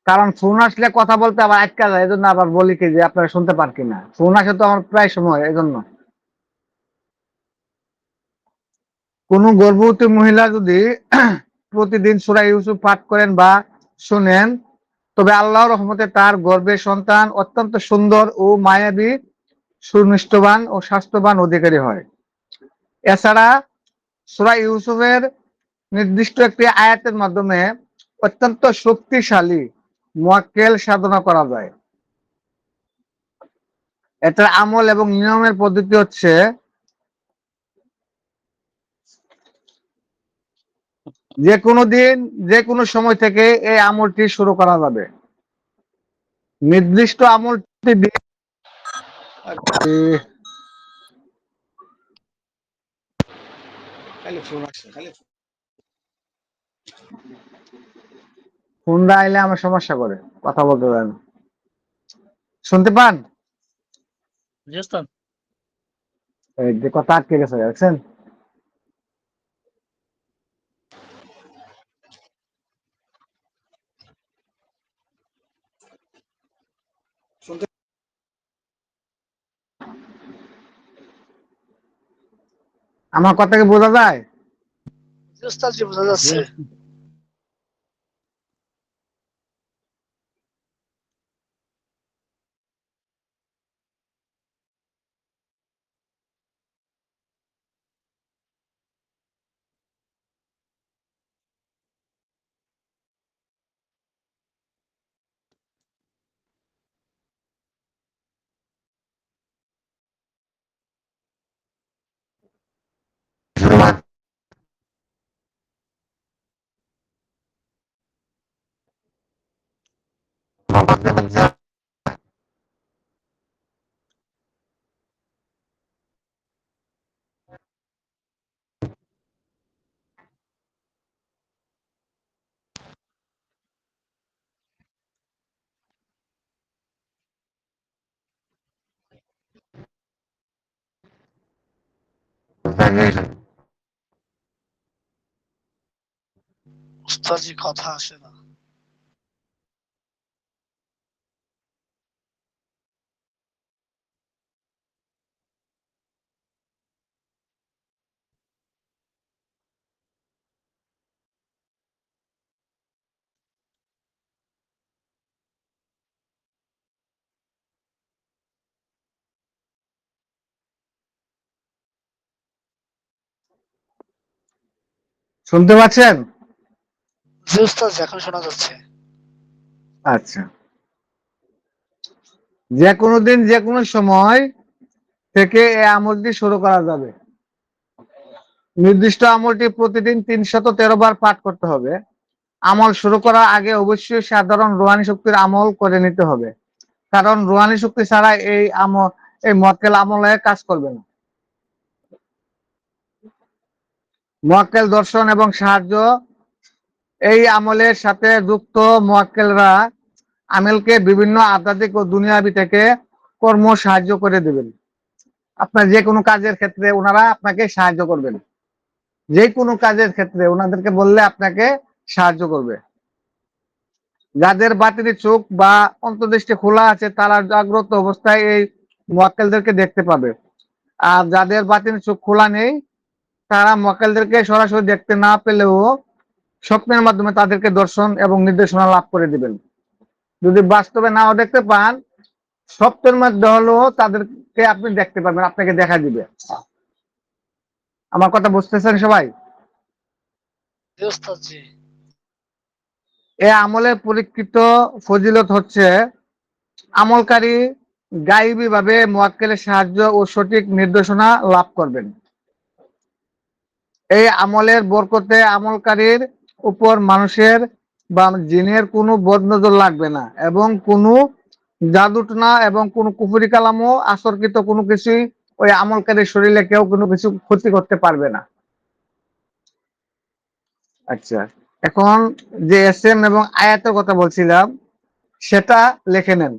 Speaker 1: কারণ ফোন আসলে কথা বলতে আবার আটকা যায়, এই জন্য আবার বলি কি যে আপনারা শুনতে পান কিনা। ফোন আসে তো আমার প্রায় সময়, এই জন্য। কোন গর্ভবতী মহিলা যদি প্রতিদিন সূরা ইউসুফ পাঠ করেন বা শুনেন, তবে আল্লাহর রহমতে তার গর্ভের সন্তান অত্যন্ত সুন্দর ও মায়াবী, সুনিষ্ঠবান ও স্বাস্থ্যবান অধিকারী হয়। এছাড়া সূরা ইউসুফের নির্দিষ্ট একটি আয়াতের মাধ্যমে অত্যন্ত শক্তিশালী মুয়াক্কেল সাধনা করা যায়। এটার আমল এবং নিয়মের পদ্ধতি হচ্ছে, যে কোনো দিন, যে কোনো সময় থেকে এই আমলটি শুরু করা যাবে। নির্দিষ্ট আমলটি ফোনটা আইলে আমার সমস্যা করে, কথা বলতে দেয় না। শুনতে পান?
Speaker 3: জি ওস্তাদ।
Speaker 1: এই যে কথা আটকে গেছে, দেখছেন? আমার কথাকে বোঝা যায়?
Speaker 4: জি ওস্তাদ জি, বোঝা
Speaker 3: জি
Speaker 4: যাচ্ছে। উস্তাদজি কথা আসে না।
Speaker 1: শুনতে পাচ্ছেন?
Speaker 4: জি উস্তাদ, এখন শোনা যাচ্ছে।
Speaker 1: আচ্ছা, যে কোনো দিন যে কোনো সময় থেকে এই আমলটি শুরু করা যাবে। নির্দিষ্ট আমলটি প্রতিদিন 313 বার পাঠ করতে হবে। আমল শুরু করার আগে অবশ্যই সাধারণ রুহানি শক্তির আমল করে নিতে হবে, কারণ রুহানি শক্তি ছাড়া এই মক্কেল আমলে কাজ করবে না। মক্কেল দর্শন এবং সাহায্য, এই আমলের সাথে যুক্ত মক্কেলরা আমেলকে বিভিন্ন আধ্যাত্মিক ও দুনিয়াবি থেকে কর্ম সাহায্য করে দেবেন। আপনার যে কোনো কাজের ক্ষেত্রে ওনারা আপনাকে সাহায্য করবেন। যে কোনো কাজের ক্ষেত্রে ওনাদেরকে বললে আপনাকে সাহায্য করবে। যাদের বাতিনি চোখ বা অন্তর্দৃষ্টি খোলা আছে তারা জাগ্রত অবস্থায় এই মোয়াক্কেলদেরকে দেখতে পাবে, আর যাদের বাতিনি চোখ খোলা নেই তারা মোয়াক্কেলদেরকে সরাসরি দেখতে না পেলেও স্বপ্নের মাধ্যমে তাদেরকে দর্শন এবং নির্দেশনা লাভ করে দিবেন। যদি বাস্তবে নাও দেখতে পান, স্বপ্নের মধ্যে হলেও তাদেরকে আপনি দেখতে পাবেন, আপনাকে দেখা দিবে। আমার কথা বুঝতেছেন সবাই?
Speaker 4: জি উস্তাদজি।
Speaker 1: এ আমলের পরীক্ষিত ফজিলত হচ্ছে আমলকারী গায়েবী ভাবে মুয়াক্কেলের সাহায্য ও সঠিক নির্দেশনা লাভ করবেন। এই আমলের বরকতে আমলকারীর উপর মানুষের বা জিনের কোনো বদনজর লাগবে না, এবং কোনো জাদুটনা এবং কোনো কুফরি কালামও আসরকৃত কোনো কিছুই ওই আমলকারীর শরীরে কেউ কোনো কিছু ক্ষতি করতে পারবে না। আচ্ছা, এখন যে এসএম এবং আয়াতের কথা বলছিলাম সেটা লিখে নেন।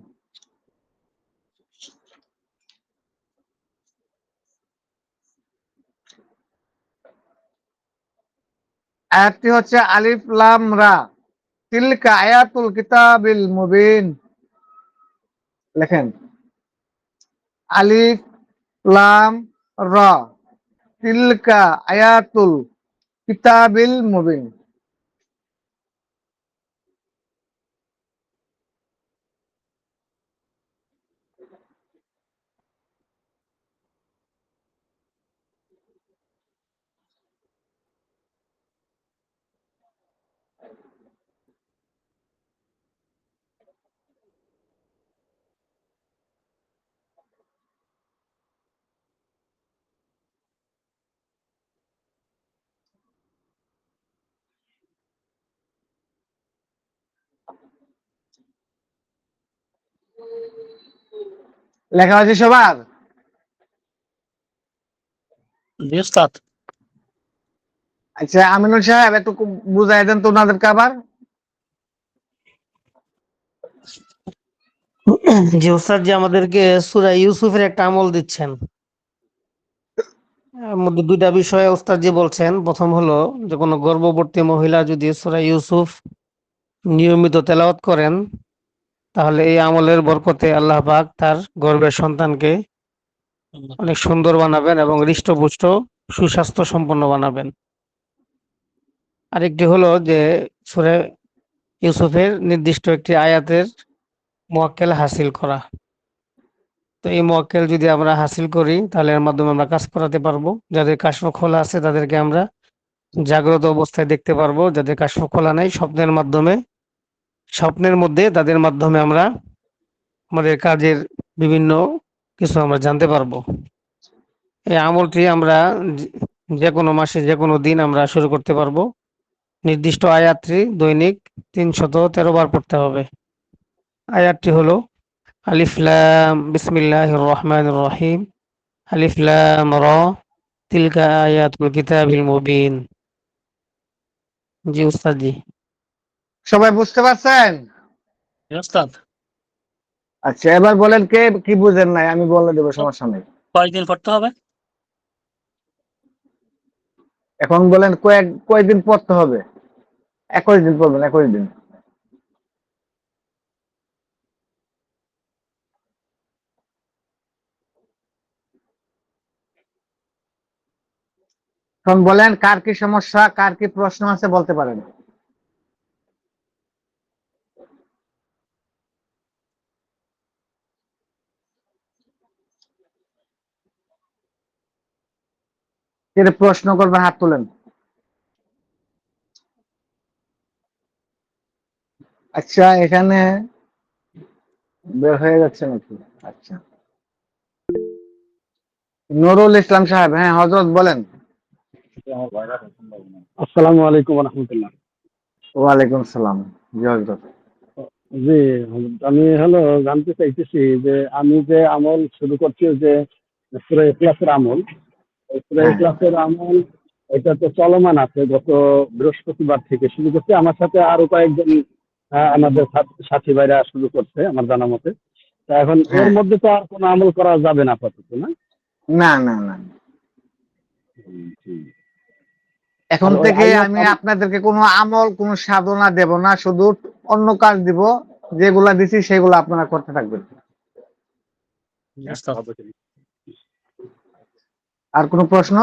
Speaker 1: আয়াতটি হচ্ছে আলিফ লাম রা, তিলকা আয়াতুল কিতাবিল মুবিন। লেখেন আলিফ লাম রা, তিলকা আয়াতুল কিতাবিল মুবিন। লেখা হয়েছে সবার?
Speaker 3: জি উস্তাদ।
Speaker 1: আচ্ছা, আমিনুল সাহেব একটু বুঝাই দেন তো ওনাদেরকে আবার।
Speaker 2: জি ওস্তাদ, যে আমাদেরকে সূরা ইউসুফের একটা আমল দিচ্ছেন। এর মধ্যে দুইটা বিষয়ে ওস্তাদ জি বলছেন। প্রথম হলো যে কোনো গর্ভবতী মহিলা যদি সূরা ইউসুফ নিয়মিত তেলাওয়াত করেন তাহলে এই আমলের বরকতে আল্লাহ পাক তার গর্ভের সন্তানকে অনেক সুন্দর বানাবেন এবং হৃষ্টপুষ্ট সুস্বাস্থ্য সম্পন্ন বানাবেন। আরেকটি হলো যে সূরা ইউসুফের নির্দিষ্ট একটি আয়াতের মুয়াক্কেল হাসিল করা। তো এই মুয়াক্কেল যদি আমরা হাসিল করি তাহলে এর মাধ্যমে আমরা কাজ করাতে পারবো। যাদের কাশফ খোলা আছে তাদেরকে আমরা জাগ্রত অবস্থায় দেখতে পারবো। যাদের কাশফ খোলা নাই, স্বপ্নের মধ্যে তাদের মাধ্যমে আমরা আমাদের কাজের বিভিন্ন কিছু আমরা জানতে পারবো। এই আমলটি আমরা যে কোনো মাসে যে কোনো দিন আমরা শুরু করতে পারবো। নির্দিষ্ট আয়াতটি দৈনিক 313 বার পড়তে হবে। আয়াতটি হলো আলিফ লাম বিসমিল্লাহির রহমানির রহিম আলিফ লাম র তিলকা আয়াতুল কিতাবিল মুবিন। জি উস্তাদ জি।
Speaker 1: সবাই বুঝতে পারছেন?
Speaker 3: জি ওস্তাদ।
Speaker 1: আচ্ছা, এবার বলেন কে কি বুঝেন নাই, আমি বলে দেবো, সমস্যা নেই।
Speaker 3: কয়দিন পড়তে হবে?
Speaker 1: এখন বলেন কয়েকদিন পড়তে হবে? 21 দিন পড়বেন, 21 দিন। এখন বলেন কার কি সমস্যা, কার কি প্রশ্ন আছে বলতে পারেন। কে প্রশ্ন করবেন হাত তোলেন। আচ্ছা, এখানে বের হয়ে যাচ্ছে নাকি? আচ্ছা, নুরুল ইসলাম সাহেব, হ্যাঁ হযরত বলেন।
Speaker 5: আসসালামু আলাইকুম রহমতুল্লাহ।
Speaker 1: ওয়ালাইকুম সালাম। জি হযরত।
Speaker 5: জি, আমি জানতে চাইতেছি যে আমি যে আমল শুরু করছি, ওই যে সূরা ইখলাসের আমল, এই সূরা
Speaker 1: হ্যাঁ
Speaker 5: ইখলাসের আমল এটা তো চলমান আছে। গত বৃহস্পতিবার থেকে শুরু করছে, আমার সাথে আরো কয়েকজন আমাদের সাথী ভাইরা শুরু করছে আমার জানা মতে। তা এখন এর
Speaker 1: হ্যাঁ,
Speaker 5: মধ্যে তো আর কোনো আমল করা যাবে না আপাতত, না?
Speaker 1: না না না,
Speaker 5: জি।
Speaker 1: এখন
Speaker 5: আর ওই
Speaker 1: থেকে
Speaker 5: আইনার
Speaker 1: আমি আপনাদেরকে কোনো আমল, কোনো সাধনা দেব না, শুধু অন্য কাজ দিব। যেগুলা দিছি সেগুলো আপনারা করতে থাকবেন।
Speaker 3: জি ওস্তাদ।
Speaker 1: আর কোনো প্রশ্ন?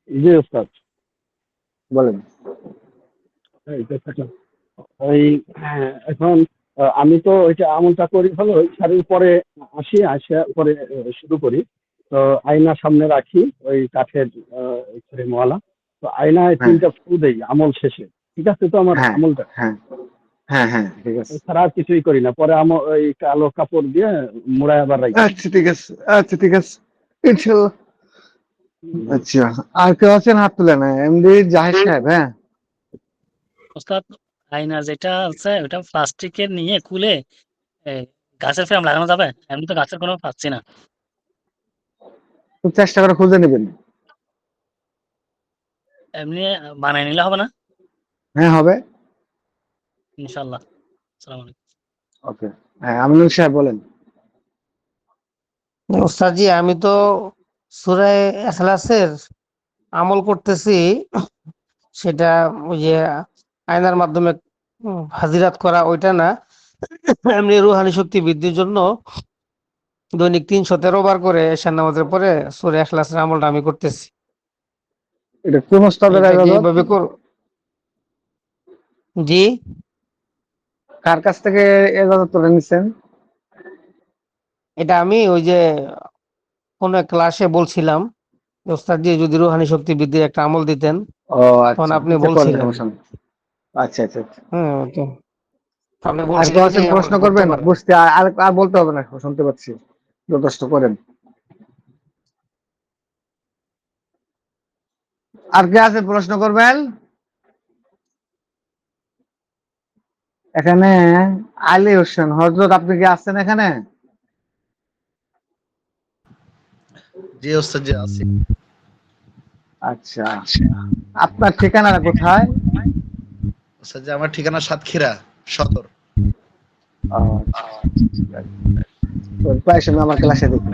Speaker 5: জি ওস্তাদ।
Speaker 1: বলেন।
Speaker 5: এই তো থাকলাম। ওই এখন আমি তো ওইটা আমলটা করি হলো ইশারের পরে আসি পরে শুরু করি। তো আয়না সামনে রাখি, ওই কাঠের মওয়ালা। তো আয়নায়
Speaker 1: হ্যাঁ
Speaker 5: 3টা ফু দেই আমল শেষে। ঠিক আছে তো আমার
Speaker 1: হ্যাঁ
Speaker 5: আমলটা?
Speaker 1: হ্যাঁ হ্যাঁ হ্যাঁ, ঠিক আছে।
Speaker 5: এছাড়া আর কিছুই করি না। পরে ওই কালো কাপড় দিয়ে মুড়ায় আবার রাখি।
Speaker 1: আচ্ছা ঠিক আছে, আচ্ছা ঠিক আছে, ইনশাল্লাহ। আচ্ছা, আর কেউ আছেন হাত তুলে না? এমডি জাহিদ সাহেব, হ্যাঁ।
Speaker 3: ওস্তাদ, আয়না যেটা আছে ওটা প্লাস্টিকের নিয়ে খুলে এ, গাছের ফ্রেম লাগানো যাবে? এমনি তো গাছের কোনো পাচ্ছি না।
Speaker 1: তো চেষ্টা করে খুঁজে নেবেন।
Speaker 3: এমনি বানাই নিলে হবে না?
Speaker 1: হ্যাঁ হবে।
Speaker 3: ইনশাল্লাহ। আসসালামু আলাইকুম।
Speaker 1: ওকে, হ্যাঁ আমিনুল সাহেব বলেন।
Speaker 2: উস্তাদ জি, আমি তো সূরা ইখলাসের আমল করতেছি, সেটা ওই যে আয়নার মাধ্যমে হাজিরাত করা ওইটা না, এমনি রুহানি শক্তি বৃদ্ধির জন্য দৈনিক 313 বার করে এশার নামাজের পরে সূরা ইখলাসের আমলটা আমি করতেছি।
Speaker 1: এটা কোন ওস্তাদের
Speaker 2: এটাকে
Speaker 1: ইবাদত?
Speaker 2: এইভাবে জি,
Speaker 1: কার কাছ থেকে ইবাদত করে নিছেন?
Speaker 2: এটা আমি ওই যে কোন এক ক্লাসে বলছিলাম যে, ওস্তাদ জি যদি রুহানি শক্তি বৃদ্ধির একটা আমল দিতেন,
Speaker 1: ও
Speaker 2: তখন
Speaker 1: আচ্ছা
Speaker 2: আপনি
Speaker 1: আচ্ছা, করেন,
Speaker 2: বলছিলেন।
Speaker 1: সমস্যা নেই। আচ্ছা আচ্ছা আচ্ছা।
Speaker 2: হ্যাঁ, তো আপনি
Speaker 1: আর কেউ
Speaker 2: বলছিলেন যে
Speaker 1: আছেন
Speaker 2: এই
Speaker 1: প্রশ্ন
Speaker 2: আমলটা করতে
Speaker 1: করবেন?
Speaker 2: পারেন।
Speaker 1: বুঝতে আর আর বলতে হবে না, শুনতে পাচ্ছি, যথেষ্ট করেন। আর কে আছে প্রশ্ন করবেন? এখানে আলী হোসেন হযরত, আপনি কি আছেন এখানে?
Speaker 8: জি ওস্তাদ, জি আছি।
Speaker 1: আচ্ছা, আপনার ঠিকানাটা কোথায়?
Speaker 8: ওস্তাদ জি, আমার ঠিকানা সাতক্ষীরা সদর।
Speaker 1: ও, আচ্ছা, ঠিক আছে। তো প্রায় সময় আমার ক্লাসে দেখি।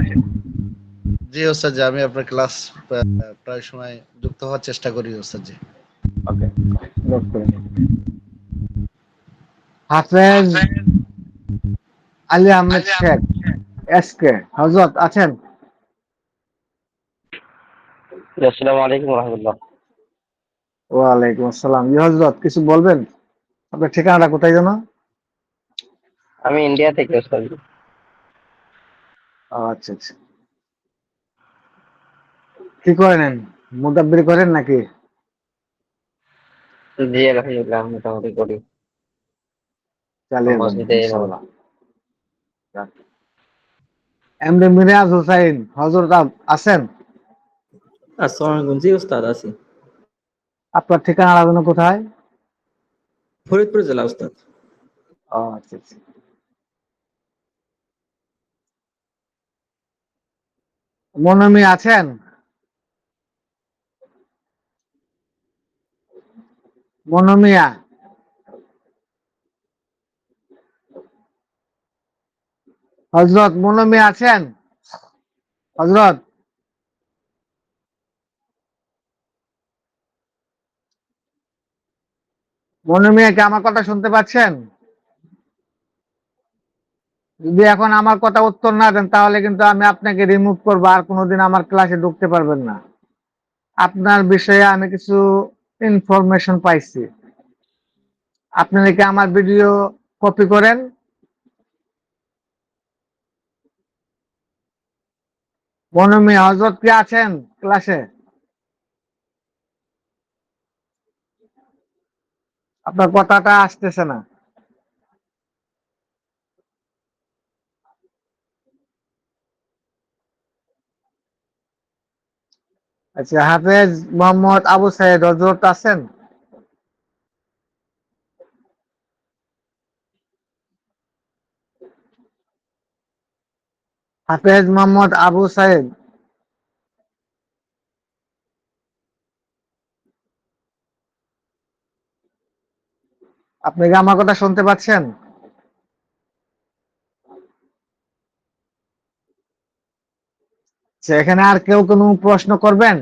Speaker 8: জি ওস্তাদ জি, আমি আপনার ক্লাস প্রায় সময় যুক্ত হওয়ার চেষ্টা করি ওস্তাদ জি।
Speaker 1: ওকে, নোট করেন। হাফেজ আলী আহমেদ শেখ, এসকে হযরত আছেন?
Speaker 9: আসসালামু আলাইকুম রহমতুল্লাহ।
Speaker 1: ওয়ালাইকুম আসসালাম। জি হযরত, কিছু বলবেন? আপনার ঠিকানাটা কোথায় যেন?
Speaker 9: আমি ইন্ডিয়া থেকে ওস্তাদ।
Speaker 1: ও আচ্ছা আচ্ছা। কি করেন? মুদাব্বির করেন নাকি?
Speaker 9: জি আলহামদুলিল্লাহ, মোটামুটি করি
Speaker 1: চালিয়ে যান
Speaker 9: মসজিদে ইমামত।
Speaker 1: ইনশাআল্লাহ। এমডি মিরাজ হোসাইন হযরত আছেন?
Speaker 6: আসসালামু আলাইকুম। জি উস্তাদ, আছি।
Speaker 1: আপনার ঠিকানাটা যেন কোথায়?
Speaker 6: ফরিদপুর জেলা উস্তাদ।
Speaker 1: ও আচ্ছা আচ্ছা। মনমি আছেন? মনমিয়া, হজরত মনমি আছেন? হজরত, মনমিয়া কি আমার কথা শুনতে পাচ্ছেন? যদি এখন আমার কথা উত্তর না দেন তাহলে কিন্তু আমি আপনাকে রিমুভ করবো, আর কোনোদিন আমার ক্লাসে ঢুকতে পারবেন না। আপনার বিষয়ে আমি কিছু ইনফরমেশন পাইছি। আপনি নাকি আমার ভিডিও কপি করেন। মনমি, হজরত কি আছেন ক্লাসে? আপনার কথাটা আসতেছে না। আচ্ছা, হাফেজ মোহাম্মদ আবু সাইদ হজরত আছেন? হাফেজ মোহাম্মদ আবু সাইদ, আপনি কি আমার কথা শুনতে পাচ্ছেন? আচ্ছা, এখানে আর কেউ কোনো প্রশ্ন করবেন?